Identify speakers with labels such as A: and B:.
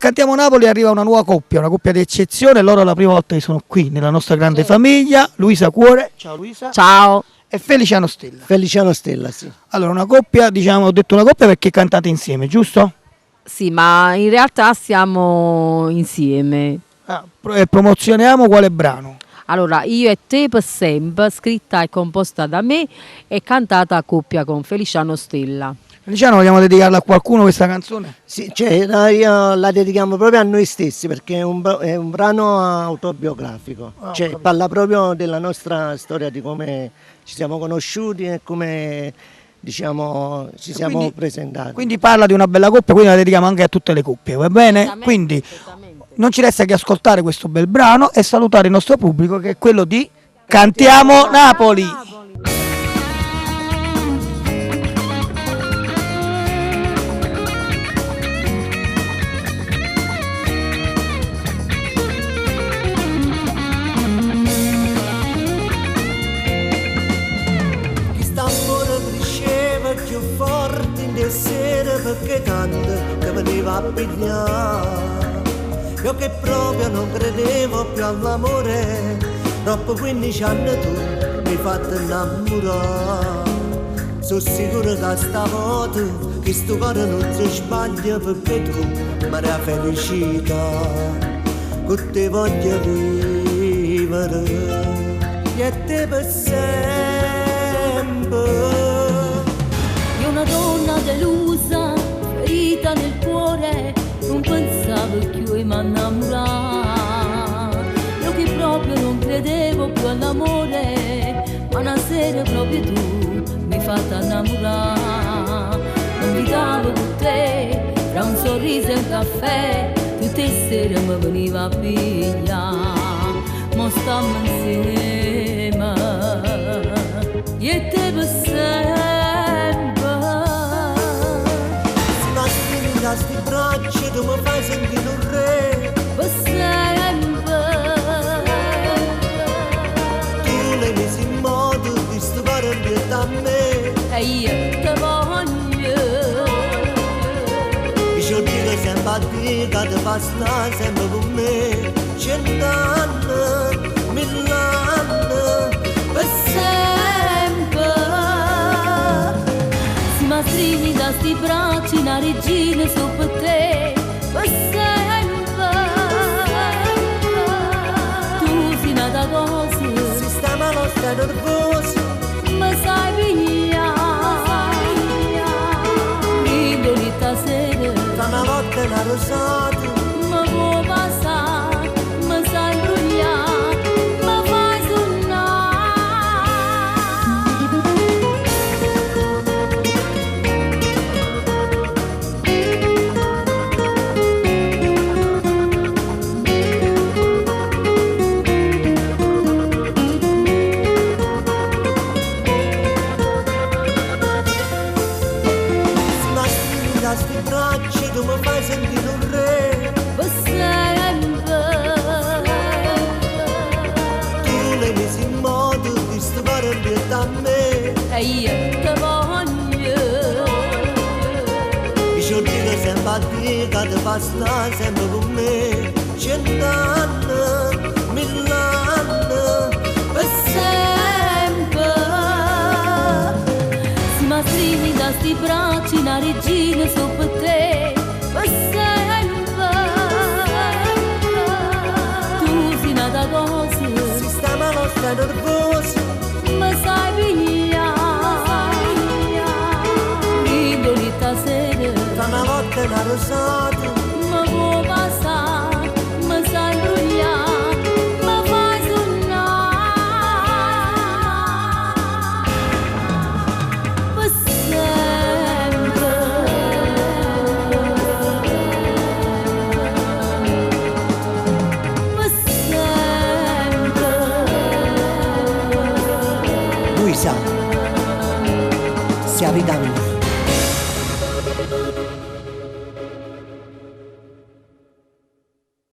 A: Cantiamo Napoli, arriva una nuova coppia, una coppia di eccezione. Loro la prima volta che sono qui nella nostra grande famiglia. Luisa Cuore, ciao Luisa.
B: Ciao.
A: E Feliciano Stella.
C: Feliciano Stella, sì.
A: Allora, una coppia, diciamo, ho detto una coppia perché cantate insieme, giusto?
B: Sì, ma in realtà siamo insieme.
A: Promozioniamo quale brano?
B: Allora, Io e te per sempre, scritta e composta da me e cantata a coppia con Feliciano Stella.
A: Feliciano, vogliamo dedicarla a qualcuno questa canzone?
C: Sì, cioè, la dedichiamo proprio a noi stessi perché è un brano autobiografico, cioè parla proprio della nostra storia, di come ci siamo conosciuti e come, diciamo, ci siamo presentati.
A: Quindi parla di una bella coppia, quindi la dedichiamo anche a tutte le coppie, va bene? Quindi non ci resta che ascoltare questo bel brano e salutare il nostro pubblico, che è quello di Cantiamo Napoli.
D: Più forte in sera perché tanto che veniva a pigliare. Io che proprio non credevo più all'amore, dopo 15 anni tu mi hai fatto innamorare. Sono sicuro che stavolta che sto cuore non si sbaglia, perché tu mi hai felicità, che ti voglio vivere e te per sempre.
E: Una donna delusa, ferita nel cuore, non pensavo più di m'annamorare. Io che proprio non credevo più all'amore, ma una sera proprio tu mi hai fatto innamorare. Non invitavo con te, tra un sorriso e un caffè, tutte le sere mi veniva a pigliare. Mo stiamo insieme, io e te per sempre.
D: Sti braccia tu mi fai sentire un re
E: Per sempre.
D: Tu l'hai messo in modo di sto cuore dietro a me
E: E io te voglio.
D: I giorni che sempre a te, che ti fa stare sempre con me. 100 anni, 1000 anni,
E: Per sempre. Si mi stringi da sti bracci, una regina su per te. Per sempre. Tu sei nata cosa,
D: si sta malo, stai nervoso,
E: mi sai pigliare. Indoli stasera,
D: tra una volta e una rosata.
E: mi può passare, mi sai imbrogliare, mi fai
D: Sti bracci tu mi fai sentire un re
E: per sempre.
D: Tu l'hai messo in modo di sto cuore dietro a me
E: E io te voglio.
D: I giorni che sempre a te, che ti fa stare sempre con me. 100 anni, 1000 anni,
E: Per sempre. Si mi stringi da sti bracci, una regina su per te. Per sempre. Tu sei nata cosa,
D: si sta malo, stai nervoso,
E: mi sai pigliare. Indoli stasera,
D: tra una volta e una rosata.
E: mi può passare, mi sai imbrogliare, mi fai sonnare. Per sempre. Per sempre.
C: Luisa, sia vita mia.